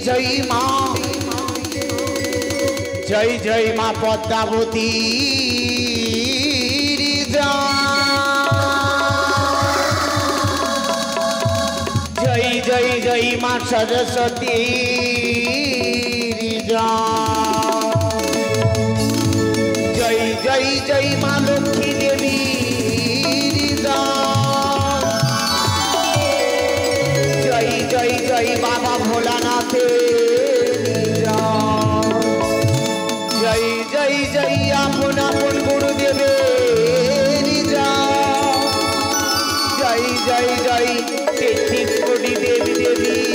जय माँ जय जय माँ पद्मावती जय जय जय माँ सरस्वती जय जय जय माँ लक्ष्मी देवी जय जय जय बाबा भोलानाथ जय जय जय आपन आपन गुरुदेव जय जय जय 33 कोटि देवी देवी देवी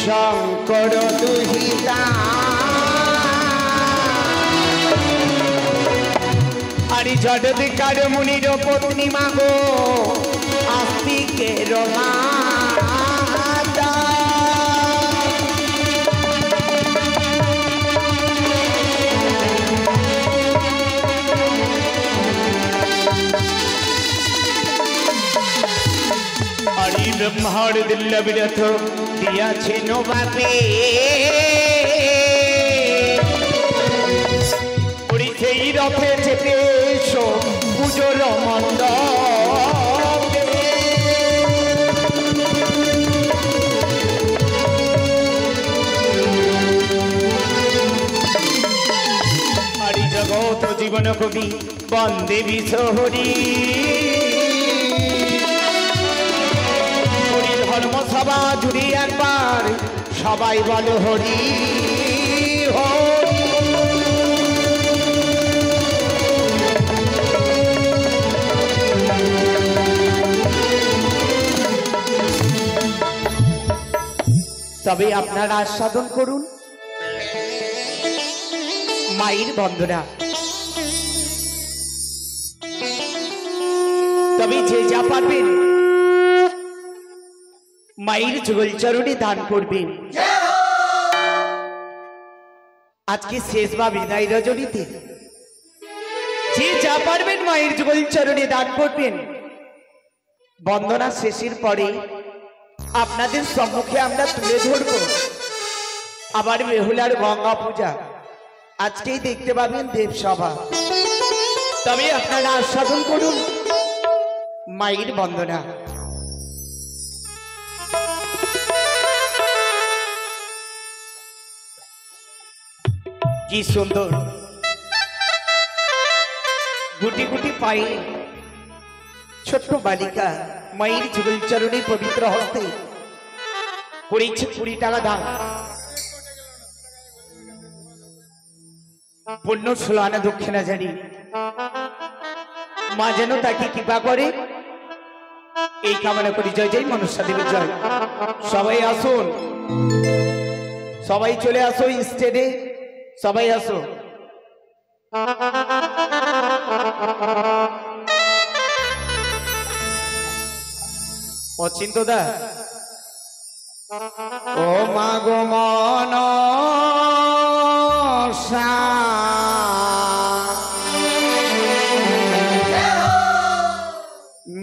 शंकर दुहिता अरे जगदिकार मुनिर पत्नी मागो आस्तिकेर माता ब्रह्मांड दिल्ल बिरथ दिया नोबापे रथे चेपे पुजोर मंडपे हरि जगत जीवन कवि वंदे विशहरी সভা জুড়ে একবার সবাই বলো হরি হরি। তবে আপনারা আস্বাদন করুন মায়ের বন্দনা। তবে যে যা পারবেন মায়ের যুগল চরণে দান করবেন। আজকে শেষ বা বিদায় রজনীতে যে যা পারবেন মায়ের যুগল চরণে দান করবেন। বন্দনা শেষের পরে আপনাদের সম্মুখে আমরা তুলে ধরব আবার বেহুলার গঙ্গা পূজা। আজকেই দেখতে পাবেন দেবসভা। তবে আপনারা আস্বাদন করুন মায়ের বন্দনা। কি সুন্দর গুটি গুটি পায়ে ছোট্ট বালিকা মায়ের যুগল চরণে পবিত্র হস্তে করেছে 20 টাকা দান। পুণ্য 16 আনা দক্ষিণা জানি মা যেন তাকে কৃপা করে এই কামনা করি। জয় জয় মনসা দেবীর জয়। সবাই আসুন, সবাই চলে আসো স্টেজে, সবাই আসো। অচিন্তদা ও মা গো মনসা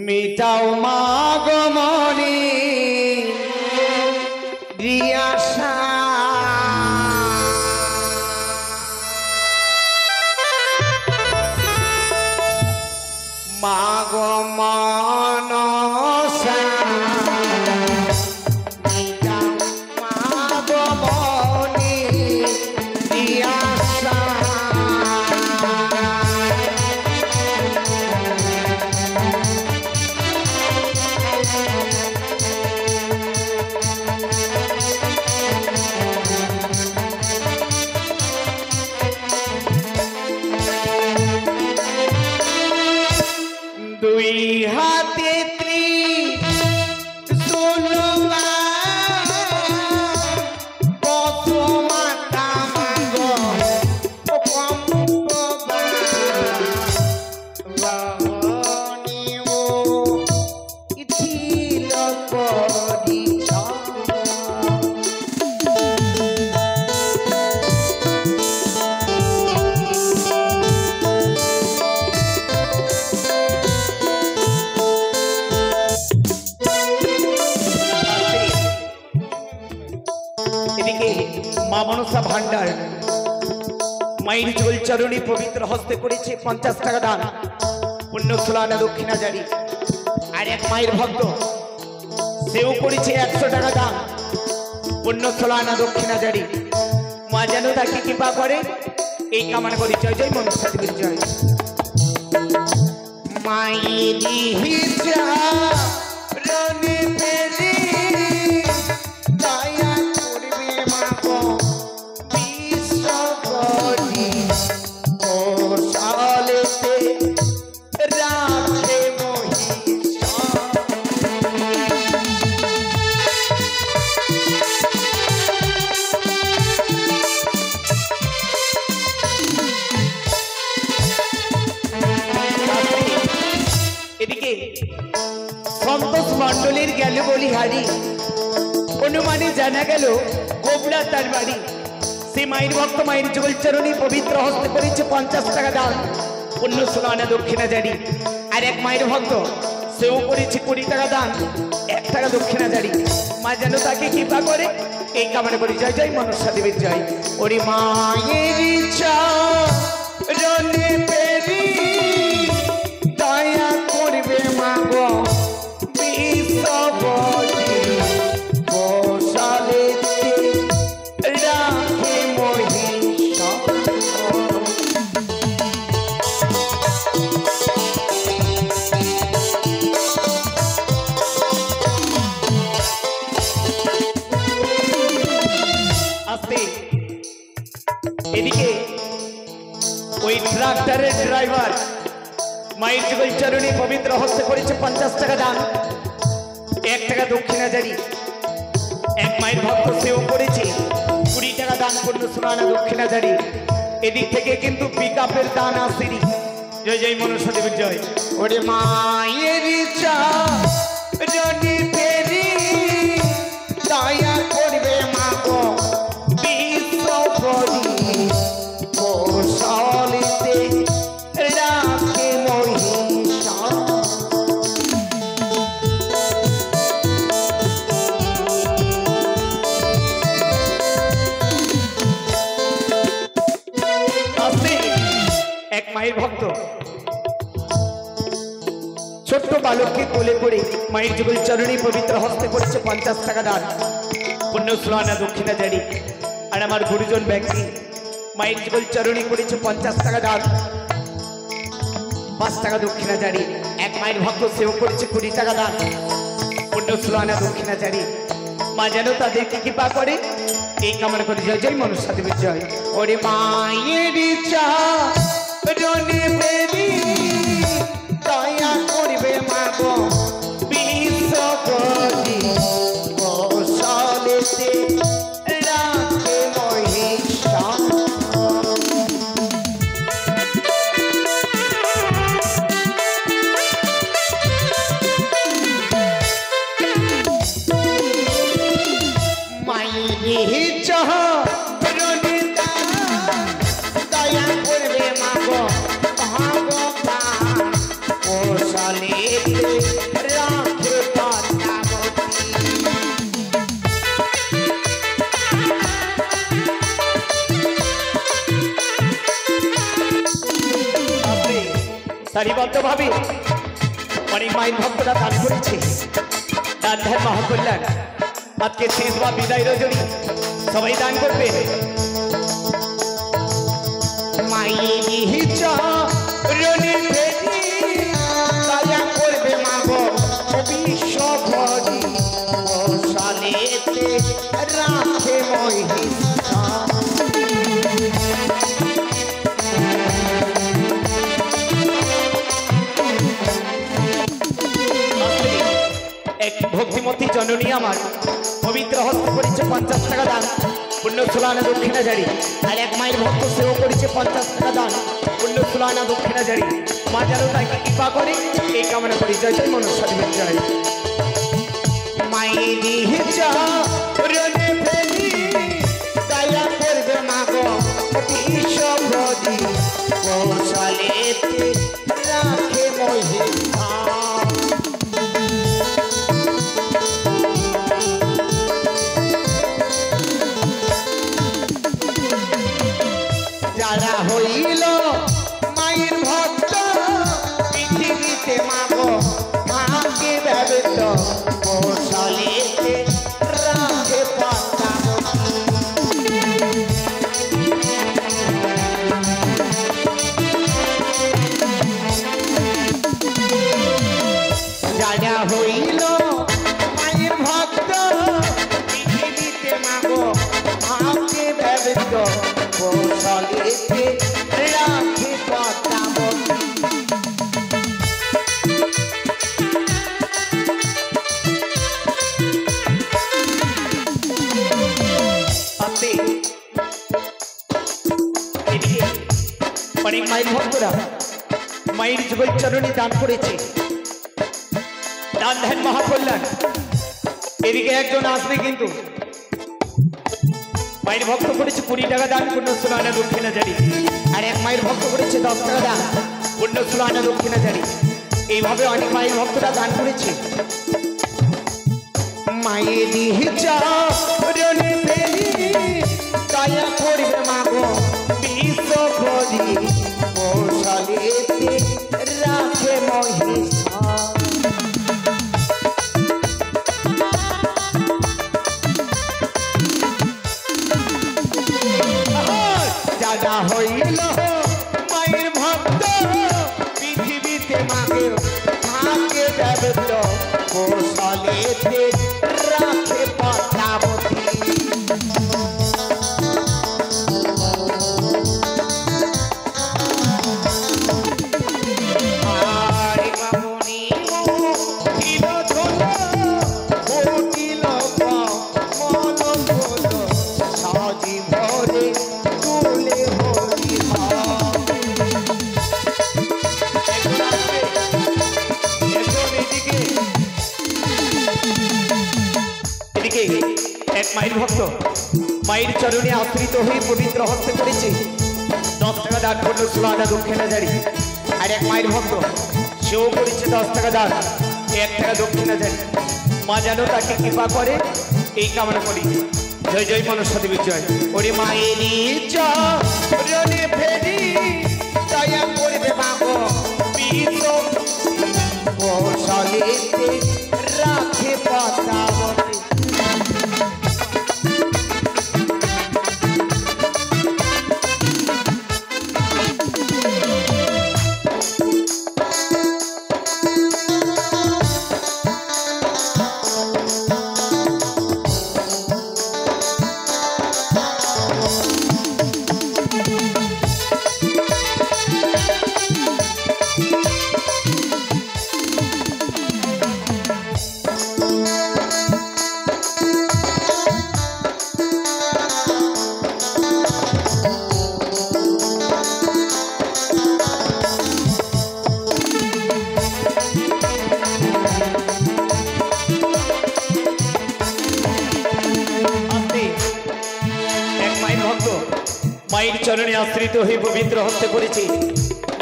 মিটাও মা গো মনি রিয়াসা। মা গো মনসা মিটাও মা গো মনি রিয়াসা। দুই হাতে ত্রিশূল কত মাতা মাগো বাহনিও ইথিল পরিচয়। এদিকে মা মনসা ভান্ডার মায়ের যুগল চরণে পবিত্র হস্তে করেছে 50 টাকা দান। পুণ্য 16 আনা দক্ষিণা জারি। আর এক মায়ের ভক্ত সেও করেছে 100 টাকা দান। পুণ্য 16 আনা দক্ষিণা জারি। মা যেন তাকে কৃপা করে এই কামনা করি। জয় জয় মনসা দেবীর জয়। মায়ের চরণে পেলে দয়া করবে মা গো বিশ্বকরি কোশালেতে রাখে মহিষা। এদিকে সন্তোষ মন্ডলের গেল বলিহারি। অনুমানে জানা গেল গোবরা তার বাড়ি। সে মায়ের ভক্ত মায়ের যুগল চরণে পবিত্র হস্তে করেছে 50 টাকা দান। পুণ্য 16 আনা দক্ষিণা জারি। আর এক মায়ের ভক্ত সেও করেছে 20 টাকা দান, 1 টাকা দক্ষিণা জারি। মা যেন তাকে কৃপা করে এই কামনা করি। জয় জয় মনসা দেবীর জয়। ওরে মায়ের চরণে পেলি দয়া করবে মা গো বিশ্বকরি কোশালেতে রাখে মহিষা। মায়ের যুগল চরণে পবিত্র হস্তে করেছে 50 টাকা দান, 1 টাকা দক্ষিণা জারি। এক মায়ের ভক্ত সেও করেছে 20 টাকা দান, পূর্ণ সোনা দক্ষিণা জারি। এদিক থেকে কিন্তু পিকআপের দান আসেনি। জয় জয় মনসা দেবীর জয়। ওরে মায়ের চরণে পেরি দয়া করবে মা গো বিশ্বপরি কৌশলিতে রাখে মহিষা। এক মায়ের ভক্ত ছোট্ট বালককে কোলে করে মায়ের যুগল চরণে পবিত্র হস্তে করেছে 50 টাকা দান, পুণ্য স্নানা দক্ষিণা জারি। আর আমার গুরুজন ব্যক্তি মায়ের যুগল চরণে করেছে 50 টাকা দান, 5 টাকা দক্ষিণা জারি। এক মায়ের ভক্ত সেও করেছে 20 টাকা দান, পুণ্য স্নানা দক্ষিণা জারি। মা যেন তাদেরকে কৃপা করে এই কামনা করে। জয় জয় মনসা দেবীর জয়। ওরে মায়ের চরণে পেরি দয়া করবে মা গো বিশ্বপরি কৌশলেতে রাখে মহিষা। মায়ের চরণে দয়া করবে মা গো ভগবান কৌশলেতে রাখে পদ্মাবতী। সারিবদ্ধভাবে অনেক মায়ের ভক্তরা দান করেছে। দান ধ্যান মহাকল্যাণ আজকে শেষ বা বিদায় রজনী সবাই দান করবে। মায়ের চরণে পেরি দয়া করবে মা গো বিশ্বপরি কৌশলেতে রাখে মহিষা। এক ভক্তিমতী জননী আমার পবিত্র হস্ত করেছে 50 টাকা দান, পুণ্য সোলানা দক্ষিণা জারি। আর এক মায়ের ভক্ত সেও করেছে 50 টাকা দান, পুণ্য সোলানা দক্ষিণা জারি। মা যেন তাকে কৃপা করে এই কামনা করি। জয় জয় মনসা দেবীর জয়। মায়ের চরণে পেরি দয়া করবে মা গো বিশ্বপরি কৌশলেতে রাখে মহিষা। যারা হইল মায়ের ভক্ত পৃথিবীতে মা গো মাকে ব্যবহৃত কৌশলেতে রাখে পদ্মাবতী। যারা হইল মায়ের ভক্ত পৃথিবীতে মা গো মাকে ব্যবহৃত কৌশলেতে রাখে পদ্মাবতী। অনেক মায়ের ভক্তরা মায়ের যুগল চরণে দান করেছে। দান ধ্যান মহাকল্যাণ। এদিকে একজন আসবে কিন্তু মায়ের ভক্ত করেছে 20 টাকা দান, পুণ্য সোলানা দক্ষিণা জারি। আর এক মায়ের ভক্ত করেছে 10 টাকা দান, পুণ্য সোলানা দক্ষিণা জারি। এইভাবে অনেক মায়ের ভক্তরা দান করেছে। মায়ের চরণে পেরি দয়া করবে মা গো বিশ্বপরি কৌশলেতে রাখে মহিষা। যারা হইল মায়ের ভক্ত পৃথিবীতে মাকে মাকে ব্যবহৃত কৌশলেতে রাখে পদ্মাবতী। মায়ের ভক্ত মায়ের চরণে আশ্রিত হয়ে পবিত্র হস্তে করেছে 10 টাকা দান করলো 16 আনা দক্ষিণা জারি। আর এক মায়ের ভক্ত সেও করেছে 10 টাকা দান 1 টাকা দক্ষিণা জারি। মা যেন তাকে কৃপা করে এই কামনা করি। জয় জয় মনসা দেবীর জয়। ওরে মায়েরই চরণে ফেরি দয়া করবে মাগো বিষ্ণু কৌশলেতে রাখে পদ্মাবতী। মায়ের চরণে আশ্রিত হয়ে পবিত্র হস্তে করেছে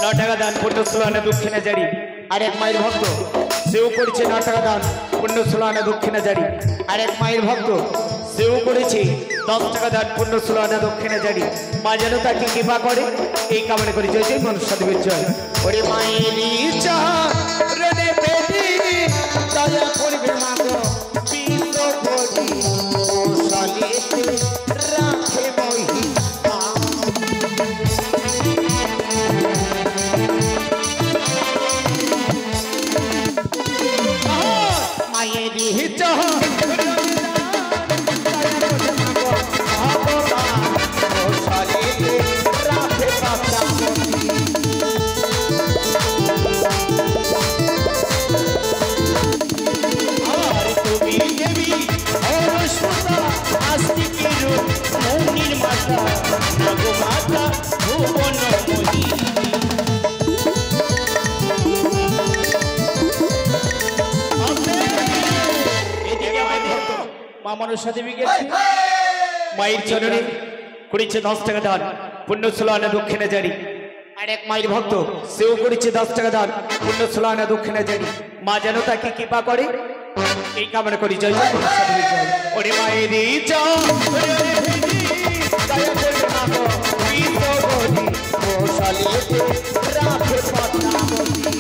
9 টাকা দান 16 আনা দক্ষিণা জারি। আর এক মায়ের ভক্ত সেও করেছে 9 টাকা দান 16 আনা দক্ষিণা জারি। আর এক মায়ের ভক্ত সেও করেছে 10 টাকা দান 16 আনা দক্ষিণা জারি। মা যেন তাকে কৃপা করে এই কামনা করি। জয় জয় মনসা দেবীর জয়। ওরে মায়েরই চরণে ফেরি দয়া করবে মাগো বিষ্ণু কৌশলেতে রাখে মহি। মনসা দেবী গেছে মায়ের চরণে করেছে 10 টাকা দান 16 আনা দক্ষিণা জারি। আর এক মায়ের ভক্ত সেও করেছে 10 টাকা দান 16 আনা দক্ষিণা জারি। মা যেন তাকে কৃপা করে এই কামনা করি। জয় জয় মনসা দেবীর জয়। ওরে মায়েরই চরণে দয়া করবে মাগো বিষ্ণু কৌশলেতে রাখে পদ্মাবতী।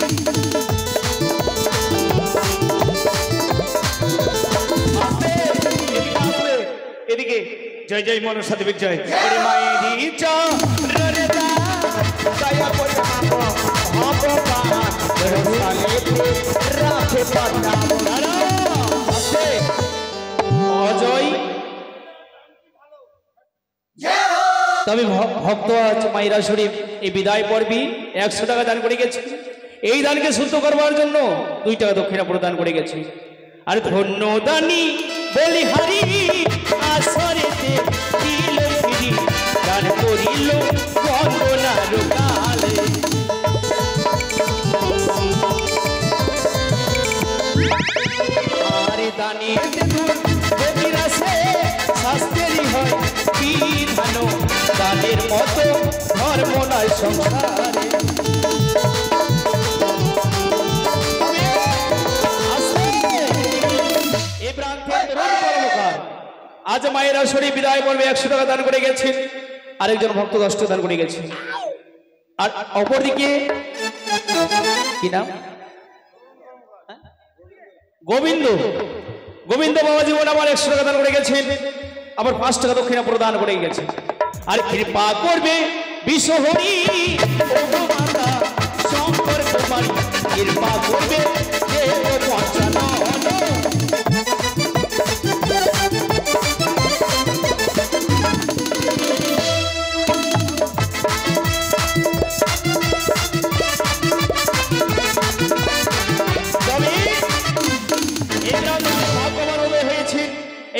এদিকে জয় জয় মনসা দেবীর জয়। ওরে মায়েরই চরণে দয়া করবে মাগো ভগবান কৌশলেতে রাখে পদ্মাবতী। অজয় তবে ভক্ত আজ মাইরা শরীফ এই বিদায় পর্বী 100 টাকা দান করে গেছে। এই দানকে শুদ্ধ করবার জন্য 2 টাকা দক্ষিণা প্রদান করে গেছে। আর ধন্য দানি বলি হারি আসরেতে দিল ফিরি দান করিল বন্দনার কালে। আরে দানি দেবিরাসে শাস্ত্রেরই হয় বিধানো দানের মতো ধর্ম নয় সংসারে। আজ মায়েরা শরীফ বিদায় পর্বে 100 টাকা দান করে গেছেন। আরেকজন ভক্ত 10 টাকা দান করে গেছে। আর অপরদিকে কি নাম গোবিন্দ গোবিন্দ বাবা জীবন আমার 100 টাকা দান করে গেছেন। আবার 5 টাকা দক্ষিণা প্রদান করে গেছে। আর কৃপা করবে বিশ্বহরি মাতা শঙ্কর কুমারী কৃপা করবে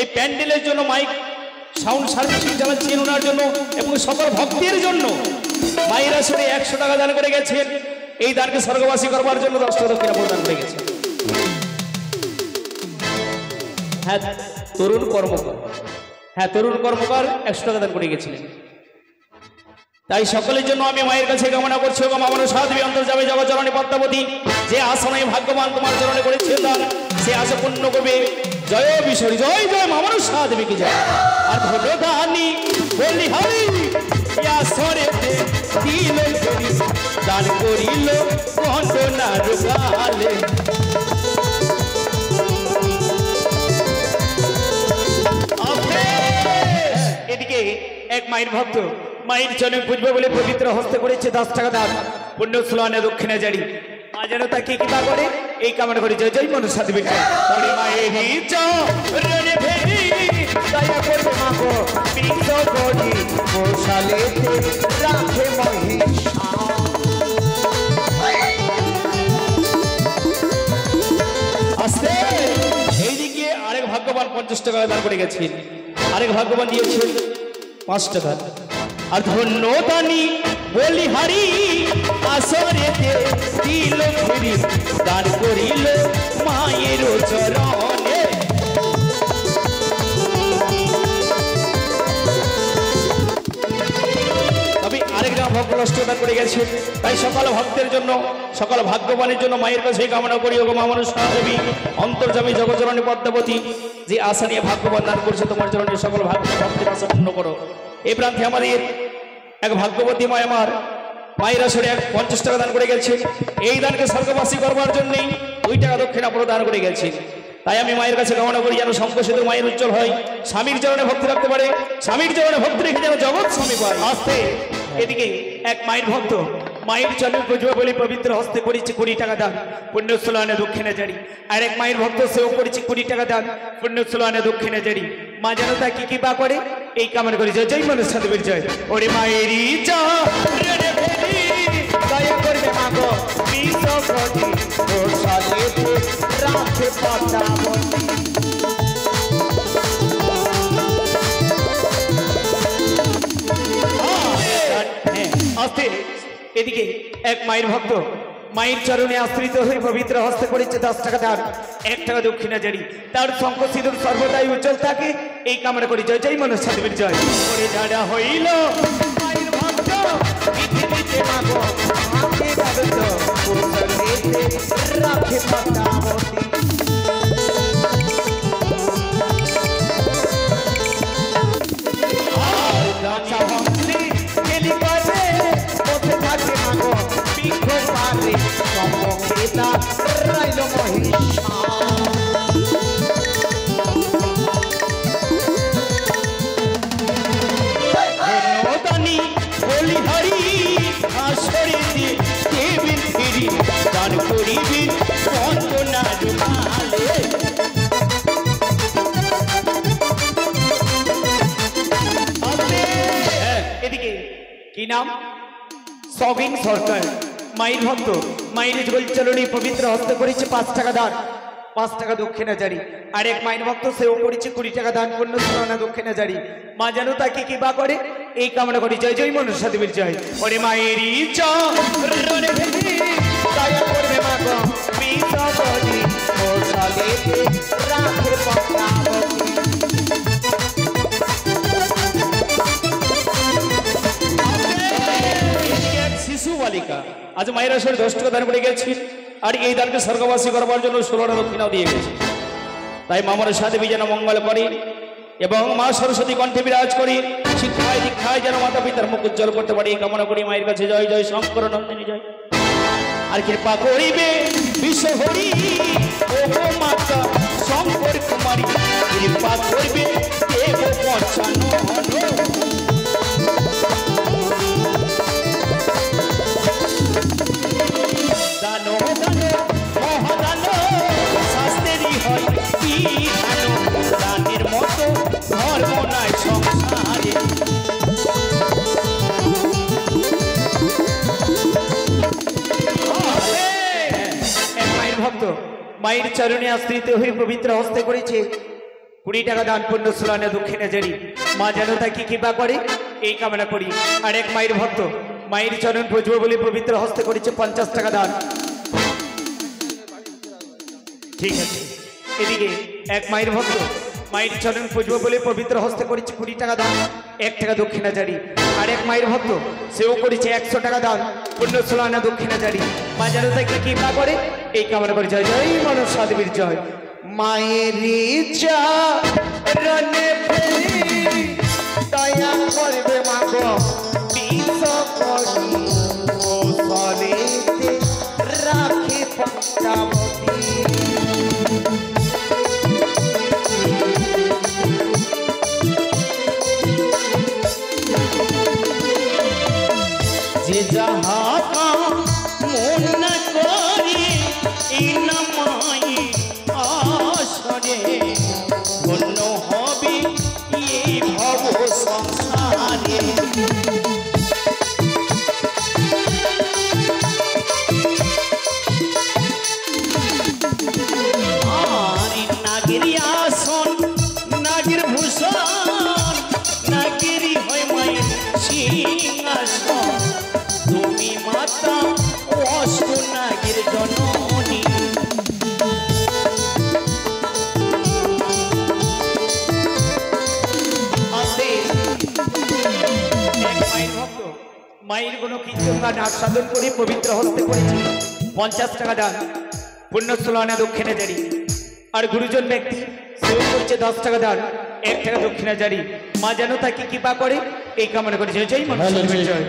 এই প্যান্ডেলের জন্য মাইক সাউন্ড সার্ভিসিং চালাচ্ছেন ওনার জন্য এবং সকল ভক্তের জন্য মায়েরা শুনে 100 টাকা দান করে গেছেন। এই দানকে স্বর্গবাসী করবার জন্য 10 টাকা দক্ষিণা প্রদান করে গেছেন। হ্যাঁ, তরুণ কর্মকর্তা হ্যাঁ, তরুণ কর্মকার 100 টাকা দান করে গেছিলেন। তাই সকলের জন্য আমি মায়ের কাছে কামনা করছি, এবং আমার সাধবী অন্তর যাবে জগচরণী পদ্মাবতী, যে আসনে ভাগ্যবান তোমার চরণে করেছে দান, সে আশা পূর্ণ করবে। জয় বিশ্বরী, জয় জয় মামন সাধবীকে জয়। আর ধন্যদানি বলি হরি আসরে দিল দান করিল বন্দনার গালে। এদিকে এক মায়ের ভক্ত মায়ের চরণে পুজবে বলে পবিত্র হস্তে করেছে 10 টাকা দান, পুণ্য স্লোয়ানে দক্ষিণে জারি। মা যেন তাকে কৃপা করে এই কামনা করে জয় জয় মানুষ সাধবী মায়েরই চরণে ভেরি দয়া করবে মা গো বিষ করি মশালেতে রাখে মহিষা। আস্তে এইদিকে আরেক ভাগ্যবান 50 টাকা দান করে গেছেন, আরেক ভাগ্যবান দিয়েছেন 5 টাকা। আর ধন্যদানি বলি হারি আসরেতে দিল ফিরি দান করিল মায়ের চরণে। তবে আরেকটা ভক্ত দান করে গেছে। তাই সকল ভক্তের জন্য, সকল ভাগ্যবানের জন্য মায়ের কাছে কামনা করি, ওগো মা মানুষ সাধবী অন্তর্যামী জগচরণী পদ্মাবতী, যে আশা নিয়ে ভাগ্যবান দান করছে তোমার চরণে সকল ভাগ্য ভক্তের আশা পূর্ণ করো। এই প্রান্তে আমাদের এক ভাগ্যবতী মা আমার মায়ের আসরে 50 টাকা দান করে গেছে। এই দানকে স্বর্গবাসী করবার জন্যই 2 টাকা দক্ষিণা প্রদান করে গেছে। তাই আমি মায়ের কাছে কামনা করি যেন শঙ্খ সেতু মায়ের উজ্জ্বল হয়, স্বামীর চরণে ভক্তি রাখতে পারে, স্বামীর চরণে ভক্তি রেখে যেন জগৎ স্বামী পায়। আস্তে এদিকে এক মায়ের ভক্ত মায়ের চরণে পুজো বলে পবিত্র হস্তে করেছে 20 টাকা দান, পুণ্য স্লোয়ানে দক্ষিণে জারি। আর এক মায়ের ভক্ত সেও করেছে 20 টাকা দান, পুণ্য স্লোয়ানে দক্ষিণে জারি। মা যেন তাকে কৃপা করে এই কামনা করি জয় জয় মানুষ সাধবীর জয়। ওরে মায়েরই চরণে ভেরি দয়া করবে মা গো বিষ করি মশালেতে রাখে পদ্মাবতী। আস্তে এদিকে এক মায়ের ভক্ত মায়ের চরণে আশ্রিত হয়ে পবিত্র হস্তে করেছে 10 টাকা দান, 1 টাকা দক্ষিণা জারি। তার শঙ্খ সিঁদুর সর্বদাই উজ্জ্বল থাকে এই কামনা করি জয় জয় মানুষ সাধবীর জয়। করে যারা হইল মায়ের ভক্ত পৃথিবীতে মাগো আমাকে দাদত পুরুষেতে রাখে পদ্মাবতী। এদিকে কি নাম সবিন সরকার মায়ের ভক্ত মায়ের চরণে পবিত্র হস্তে করেছে 5 টাকা দান, 5 টাকা দক্ষিণা জারি। আর এক মায়ের ভক্ত সেও করেছে 20 টাকা দান, পুণ্য স্লোয়ানে দক্ষিণা জারি। মা যেন তাকে কৃপা করে এই কামনা করি জয় জয় মানুষ সাধবীর জয়। ওরে মায়েরই চরণে ভেরি দয়া করবে মা গো বিষ করি মশালেতে রাখে পদ্মাবতী। শিশু বালিকা আজ মায়ের আসরে 10 টাকা দান করে গেছি, আর এই দানকে স্বর্গবাসী করবার জন্য 16 টাকা দক্ষিণাও দিয়ে গেছে। তাই মামার সাধবী যেন মঙ্গল করি এবং মা সরস্বতী কণ্ঠে বিরাজ করি, শিক্ষায় দীক্ষায় যেন মাতা পিতার মুখ উজ্জ্বল করতে পারি এই কামনা করি মায়ের কাছে জয় জয় শঙ্কর নন্দিনী জয়। আর কৃপা করিবে বিশ্বহরি ও মাতা শঙ্কর কুমারী, কৃপা করবে দেব পঞ্চান্ন দানো দানো মহাদানো শাস্ত্রেরই হয় বিধান, দানের মতো ধর্ম নাই সংসারে। মায়ের ভক্ত মায়ের চরণে আশ্রিত হয়ে পবিত্র হস্তে করেছে 20 টাকা দান, পুণ্য স্লোয়ানে দক্ষিণে জারি। মা যেন তাকে কৃপা করে এই কামনা করি। আর এক মায়ের ভক্ত মায়ের চরণ পুজো বলে পবিত্র হস্তে করেছে 50 টাকা দান। ঠিক আছে এদিকে এক মায়ের ভক্ত মায়ের চরণ পুজো বলে পবিত্র হস্তে করেছে 20 টাকা দান, 1 টাকা দক্ষিণা জারি। আর এক মায়ের ভক্ত সেও করেছে 100 টাকা দান, পুণ্য 16 আনা দক্ষিণা জারি। মা যেন তাকে কৃপা করে এই কামনা করে। জয় জয় মনসা দেবীর জয়। মায়ের চরণে ফেরি দয়া করবে মা গো বিষ করি ও সলেতে রাখে পঞ্চাবতী। যে যাহা মন না করি নামাই আসরে ধন্য হবে এই ভব সংসারে। আর নাগের আসন নাগের ভূষণ নাগেরই হয় মায়ের সিংহাসন। তুমি মাতা অষ্ট নাগের জননী। মায়ের কোনো কীর্তন গান আস্বাদন করে পবিত্র হস্তে করেছি 50 টাকা দান, পুণ্য 16 আনা দক্ষিণা জারি। আর গুরুজন ব্যক্তি সেও করছে 10 টাকা দান, 1 টাকা দক্ষিণা জারি। মা যেন তাকে কৃপা করে এই কামনা করে। জয় জয় মনসা দেবীর জয়।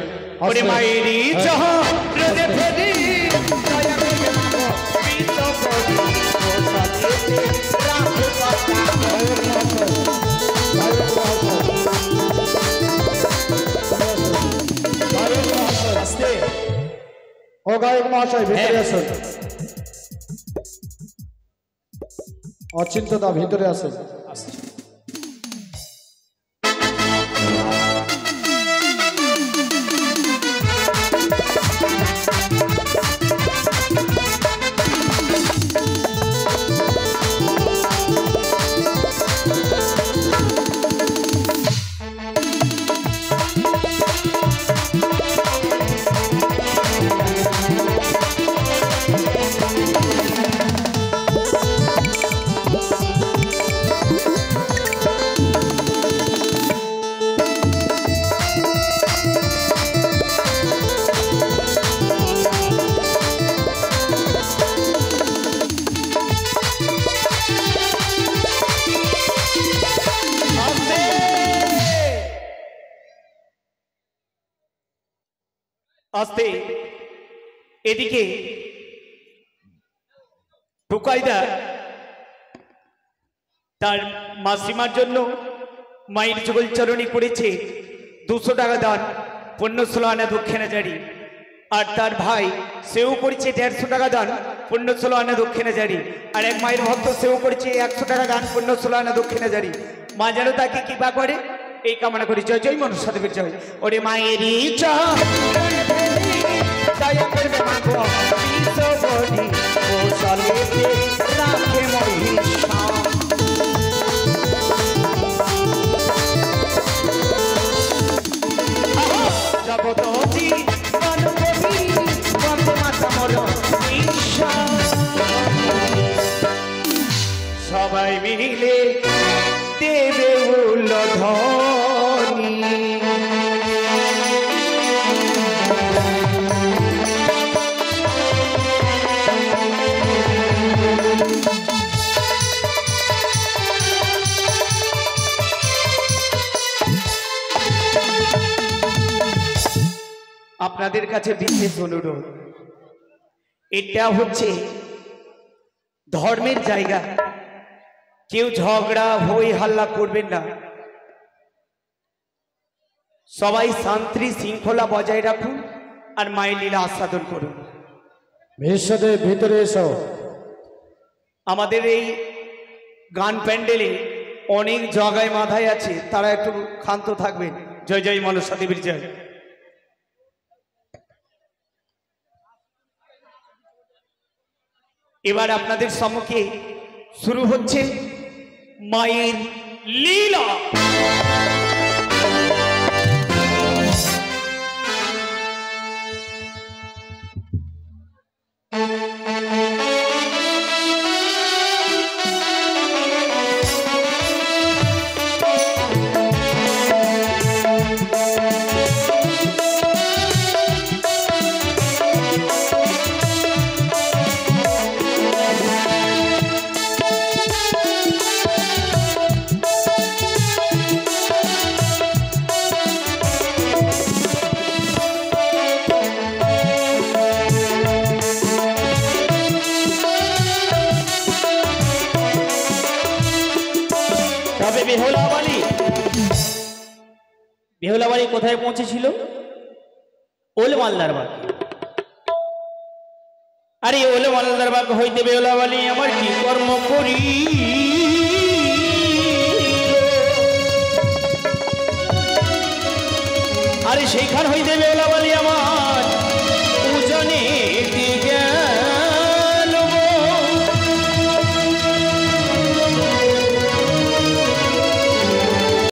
ওরে মায়েরই চরণে ফেরি দয়া করবে মা গো বিষ করি ও সলেতে রাখে পঞ্চাবতী। ও গায়ক মহাশয় ভিতরে আসুন। অচিন্তদা ভিতরে আসুন। আস্তে এদিকে টুকাইদা তার মাসিমার জন্য মায়ের যুগল চরণী করেছে 200 টাকা দান, পুণ্য 16 আনা দক্ষিণা জারি। আর তার ভাই সেও করেছে 150 টাকা দান, পুণ্য 16 আনা দক্ষিণা জারি। আর এক মায়ের ভক্ত সেও করেছে 100 টাকা দান, পুণ্য 16 আনা দক্ষিণা জারি। মা যেন তাকে কৃপা করে এই কামনা করি। জয় জয় মনসা দেবীর জয়। ওরে মায়েরই চরণে ফেরি দয়া করবে মা গো বিষ করি ও সলেতে রাখে মহিষা। জগতী বনদেবী বন্দে মাতা মোর ঈশা। সবাই মিলে দেবে উলধ্বনি। আপনাদের কাছে বিশেষ অনুরোধ, এটা হচ্ছে ধর্মের জায়গা, কেউ ঝগড়া হই হাল্লা করবেন না। সবাই শান্তি শৃঙ্খলা বজায় রাখুন আর মায়ের লীলা আস্বাদন করুন। ভীষ্মদেব ভিতরে এসো। আমাদের এই গান প্যান্ডেলে অনেক জায়গায় মাথায় আছে, তারা একটু ক্ষান্ত থাকবেন। জয় জয় মনসা দেবীর জয়। এবার আপনাদের সম্মুখে শুরু হচ্ছে মায়ের লীলা। বেহুলা বাড়ি কোথায় পৌঁছেছিল? ওল মালদার বাগ। আরে ওল মালদার বাগ হইতে বেহুলা বাড়ি আমার কি কর্ম করি, আরে সেইখান হইতে বেহুলা বাড়ি আমার